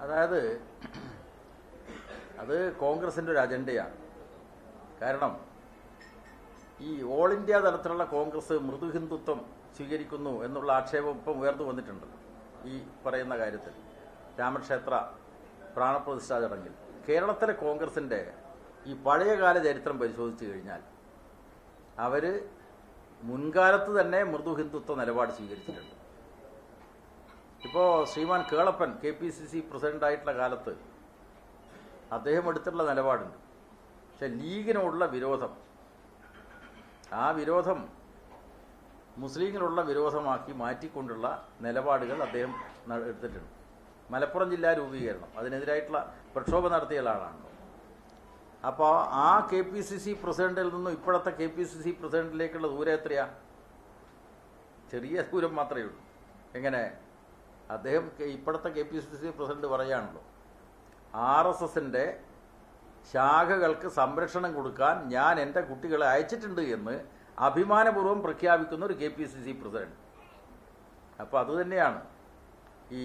അതായത് അത് കോൺഗ്രസിൻ്റെ ഒരു അജണ്ടയാണ്. കാരണം ഈ ഓൾ ഇന്ത്യ തലത്തിലുള്ള കോൺഗ്രസ് മൃദു ഹിന്ദുത്വം സ്വീകരിക്കുന്നു എന്നുള്ള ആക്ഷേപം ഇപ്പം ഉയർന്നു വന്നിട്ടുണ്ട് ഈ പറയുന്ന കാര്യത്തിൽ. രാമക്ഷേത്ര പ്രാണപ്രതിഷ്ഠാ ചടങ്ങിൽ കേരളത്തിലെ കോൺഗ്രസിൻ്റെ ഈ പഴയകാല ചരിത്രം പരിശോധിച്ചു കഴിഞ്ഞാൽ അവർ മുൻകാലത്ത് തന്നെ മൃദു ഹിന്ദുത്വ നിലപാട് സ്വീകരിച്ചിട്ടുണ്ട്. ഇപ്പോൾ ശ്രീമാൻ കേളപ്പൻ KPCC പ്രസിഡൻ്റായിട്ടുള്ള കാലത്ത് അദ്ദേഹം എടുത്തിട്ടുള്ള നിലപാടുണ്ട്. പക്ഷെ ലീഗിനോടുള്ള വിരോധം, ആ വിരോധം മുസ്ലിങ്ങളുള്ള വിരോധമാക്കി മാറ്റിക്കൊണ്ടുള്ള നിലപാടുകൾ അദ്ദേഹം എടുത്തിട്ടുണ്ട്. മലപ്പുറം ജില്ലാ രൂപീകരണം, അതിനെതിരായിട്ടുള്ള പ്രക്ഷോഭം നടത്തിയ ആളാണല്ലോ. അപ്പോൾ ആ KPCC പ്രസിഡന്റിൽ നിന്നും ഇപ്പോഴത്തെ KPCC പ്രസിഡന്റിലേക്കുള്ള ദൂരം എത്രയാ? ചെറിയ ദൂരം മാത്രമേ ഉള്ളൂ. എങ്ങനെ അദ്ദേഹം ഇപ്പോഴത്തെ KPCC പ്രസിഡന്റ് പറയുകയാണല്ലോ, RSSൻ്റെ ശാഖകൾക്ക് സംരക്ഷണം കൊടുക്കാൻ ഞാൻ എൻ്റെ കുട്ടികളെ അയച്ചിട്ടുണ്ട് എന്ന് അഭിമാനപൂർവ്വം പ്രഖ്യാപിക്കുന്ന ഒരു KPCC പ്രസിഡന്റ്. അപ്പോൾ അതുതന്നെയാണ് ഈ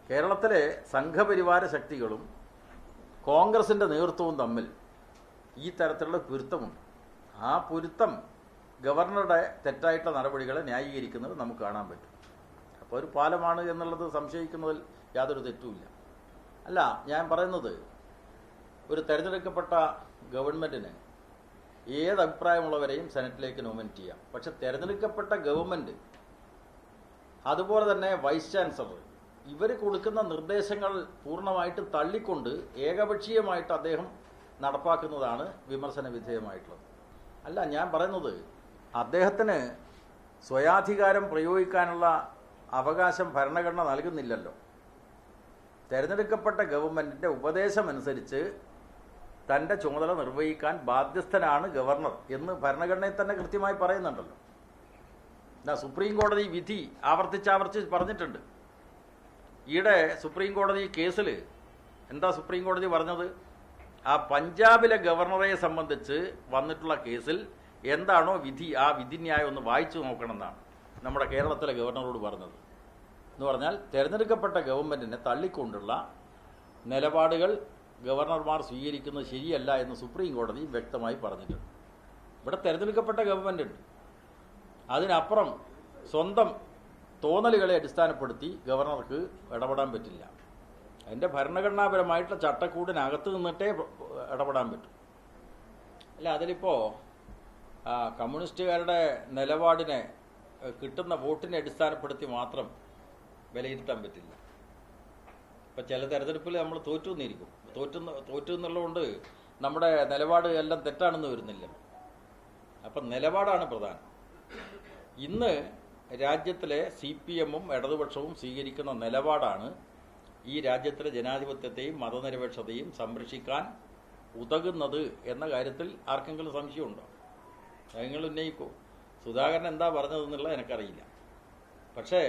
കേരളത്തിലെ സംഘപരിവാര ശക്തികളും കോൺഗ്രസിൻ്റെ നേതൃത്വവും തമ്മിൽ ഈ തരത്തിലുള്ള പൊരുത്തമുണ്ട്. ആ പൊരുത്തം ഗവർണറുടെ തെറ്റായിട്ടുള്ള നടപടികളെ ന്യായീകരിക്കുന്നത് നമുക്ക് കാണാൻ പറ്റും. അപ്പോൾ ഒരു പാലമാണ് എന്നുള്ളത് സംശയിക്കുന്നതിൽ യാതൊരു തെറ്റുമില്ല. അല്ല, ഞാൻ പറയുന്നത് ഒരു തിരഞ്ഞെടുക്കപ്പെട്ട ഗവൺമെൻറ്റിന് ഏത് അഭിപ്രായമുള്ളവരെയും സെനറ്റിലേക്ക് നോമിനേറ്റ് ചെയ്യാം. പക്ഷെ തിരഞ്ഞെടുക്കപ്പെട്ട ഗവൺമെൻറ്, അതുപോലെ തന്നെ വൈസ് ചാൻസലർ, ഇവർ കൊടുക്കുന്ന നിർദ്ദേശങ്ങൾ പൂർണ്ണമായിട്ട് തള്ളിക്കൊണ്ട് ഏകപക്ഷീയമായിട്ട് അദ്ദേഹം നടപ്പാക്കുന്നതാണ് വിമർശന വിധേയമായിട്ടുള്ളത്. അല്ല, ഞാൻ പറയുന്നത് അദ്ദേഹത്തിന് സ്വയാധികാരം പ്രയോഗിക്കാനുള്ള അവകാശം ഭരണഘടന നൽകുന്നില്ലല്ലോ. തിരഞ്ഞെടുക്കപ്പെട്ട ഗവൺമെൻറ്റിൻ്റെ ഉപദേശമനുസരിച്ച് തൻ്റെ ചുമതല നിർവഹിക്കാൻ ബാധ്യസ്ഥനാണ് ഗവർണർ എന്ന് ഭരണഘടനയിൽ തന്നെ കൃത്യമായി പറയുന്നുണ്ടല്ലോ. സുപ്രീം കോടതി വിധി ആവർത്തിച്ച് പറഞ്ഞിട്ടുണ്ട്. ഈയിടെ സുപ്രീം കോടതി കേസിൽ എന്താ സുപ്രീം കോടതി പറഞ്ഞത്? ആ പഞ്ചാബിലെ ഗവർണറെ സംബന്ധിച്ച് വന്നിട്ടുള്ള കേസിൽ എന്താണോ വിധി, ആ വിധിന്യായം ഒന്ന് വായിച്ചു നോക്കണമെന്നാണ് നമ്മുടെ കേരളത്തിലെ ഗവർണറോട് പറഞ്ഞത്. എന്ന് പറഞ്ഞാൽ തിരഞ്ഞെടുക്കപ്പെട്ട ഗവൺമെൻറ്റിനെ തള്ളിക്കൊണ്ടുള്ള നിലപാടുകൾ ഗവർണർമാർ സ്വീകരിക്കുന്നത് ശരിയല്ല എന്ന് സുപ്രീം കോടതി വ്യക്തമായി പറഞ്ഞിട്ടുണ്ട്. ഇവിടെ തിരഞ്ഞെടുക്കപ്പെട്ട ഗവൺമെൻറ് ഉണ്ട്, അതിനപ്പുറം സ്വന്തം തോന്നലുകളെ അടിസ്ഥാനപ്പെടുത്തി ഗവർണർക്ക് ഇടപെടാൻ പറ്റില്ല. അതിൻ്റെ ഭരണഘടനാപരമായിട്ടുള്ള ചട്ടക്കൂടിനകത്ത് നിന്നിട്ടേ ഇടപെടാൻ പറ്റും. അല്ല, അതിലിപ്പോൾ കമ്മ്യൂണിസ്റ്റുകാരുടെ നിലപാടിനെ കിട്ടുന്ന വോട്ടിനെ അടിസ്ഥാനപ്പെടുത്തി മാത്രം വിലയിരുത്താൻ പറ്റില്ല. ഇപ്പം ചില തെരഞ്ഞെടുപ്പിൽ നമ്മൾ തോറ്റു എന്നുള്ളതുകൊണ്ട് നമ്മുടെ നിലപാട് എല്ലാം തെറ്റാണെന്ന് വരുന്നില്ല. അപ്പം നിലപാടാണ് പ്രധാനം. ഇന്ന് രാജ്യത്തിലെ CPM-ഉം ഇടതുപക്ഷവും സ്വീകരിക്കുന്ന നിലപാടാണ് ഈ രാജ്യത്തിലെ ജനാധിപത്യത്തെയും മതനിരപേക്ഷതയും സംരക്ഷിക്കാൻ ഉതകുന്നത് എന്ന കാര്യത്തിൽ ആർക്കെങ്കിലും സംശയമുണ്ടോ? നിങ്ങൾ ഉന്നയിക്കൂ. സുധാകരൻ എന്താ പറഞ്ഞതെന്നുള്ളത് എനിക്കറിയില്ല. പക്ഷേ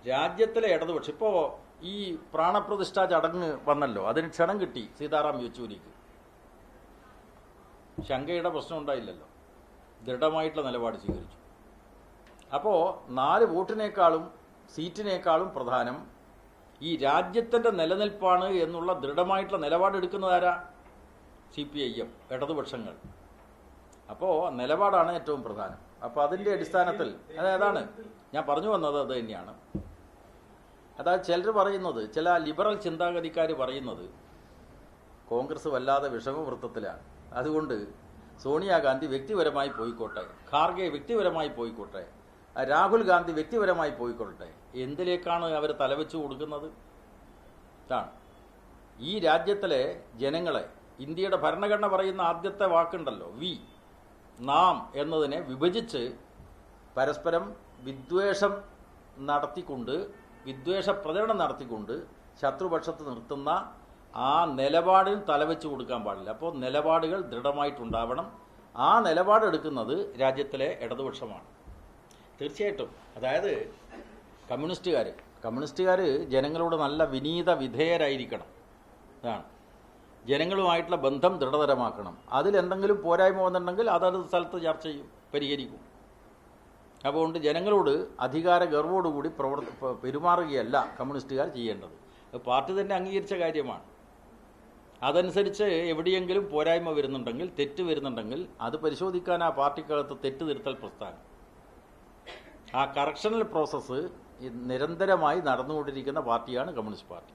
രാജ്യത്തിലെ ഇടതുപക്ഷം ഇപ്പോൾ ഈ പ്രാണപ്രതിഷ്ഠാ ചടങ്ങ് വന്നല്ലോ, അതിന് ക്ഷണം കിട്ടി സീതാറാം യെച്ചൂരിക്ക്. ശങ്കയുടെ പ്രശ്നം ഉണ്ടായില്ലല്ലോ, ദൃഢമായിട്ടുള്ള നിലപാട് സ്വീകരിച്ചു. അപ്പോൾ 4 വോട്ടിനേക്കാളും സീറ്റിനേക്കാളും പ്രധാനം ഈ രാജ്യത്തിൻ്റെ നിലനിൽപ്പാണ് എന്നുള്ള ദൃഢമായിട്ടുള്ള നിലപാടെടുക്കുന്നതാരാ? CPIM, ഇടതുപക്ഷങ്ങൾ. അപ്പോൾ നിലപാടാണ് ഏറ്റവും പ്രധാനം. അപ്പോൾ അതിൻ്റെ അടിസ്ഥാനത്തിൽ അതാണ് ഞാൻ പറഞ്ഞു വന്നത്. അത് തന്നെയാണ്. അതായത് ചിലർ പറയുന്നത്, ചില ലിബറൽ ചിന്താഗതിക്കാർ പറയുന്നത് കോൺഗ്രസ് വല്ലാതെ വിഷമവൃത്തത്തിലാണ്, അതുകൊണ്ട് സോണിയാഗാന്ധി വ്യക്തിപരമായി പോയിക്കോട്ടെ, ഖാർഗെ വ്യക്തിപരമായി പോയിക്കോട്ടെ, രാഹുൽ ഗാന്ധി വ്യക്തിപരമായി പോയിക്കൊള്ളട്ടെ. എന്തിലേക്കാണ് അവർ തലവെച്ചു കൊടുക്കുന്നത്? ഇതാണ് ഈ രാജ്യത്തിലെ ജനങ്ങളെ, ഇന്ത്യയുടെ ഭരണഘടന പറയുന്ന ആദ്യത്തെ വാക്കുണ്ടല്ലോ, വി, നാം എന്നതിനെ വിഭജിച്ച് പരസ്പരം വിദ്വേഷം നടത്തിക്കൊണ്ട്, വിദ്വേഷ പ്രചരണം നടത്തിക്കൊണ്ട് ശത്രുപക്ഷത്ത് നിർത്തുന്ന ആ നിലപാടിന് തലവെച്ച് കൊടുക്കാൻ പാടില്ല. അപ്പോൾ നിലപാടുകൾ ദൃഢമായിട്ടുണ്ടാവണം. ആ നിലപാടെടുക്കുന്നത് രാജ്യത്തിലെ ഇടതുപക്ഷമാണ് തീർച്ചയായിട്ടും. അതായത് കമ്മ്യൂണിസ്റ്റുകാർ ജനങ്ങളോട് നല്ല വിനീത വിധേയരായിരിക്കണം. അതാണ്, ജനങ്ങളുമായിട്ടുള്ള ബന്ധം ദൃഢതരമാക്കണം. അതിലെന്തെങ്കിലും പോരായ്മ വന്നിട്ടുണ്ടെങ്കിൽ അതത് സ്ഥലത്ത് ചർച്ച ചെയ്യും, പരിഹരിക്കും. അതുകൊണ്ട് ജനങ്ങളോട് അധികാര ഗർവോടുകൂടി പെരുമാറുകയല്ല കമ്മ്യൂണിസ്റ്റുകാർ ചെയ്യേണ്ടത്. പാർട്ടി തന്നെ അംഗീകരിച്ച കാര്യമാണ്. അതനുസരിച്ച് എവിടെയെങ്കിലും പോരായ്മ വരുന്നുണ്ടെങ്കിൽ, തെറ്റ് വരുന്നുണ്ടെങ്കിൽ അത് പരിശോധിക്കാൻ ആ പാർട്ടിക്കകത്ത് തെറ്റ് തിരുത്തൽ പ്രസ്ഥാനം, ആ കറക്ഷണൽ പ്രോസസ്സ് നിരന്തരമായി നടന്നുകൊണ്ടിരിക്കുന്ന പാർട്ടിയാണ് കമ്മ്യൂണിസ്റ്റ് പാർട്ടി.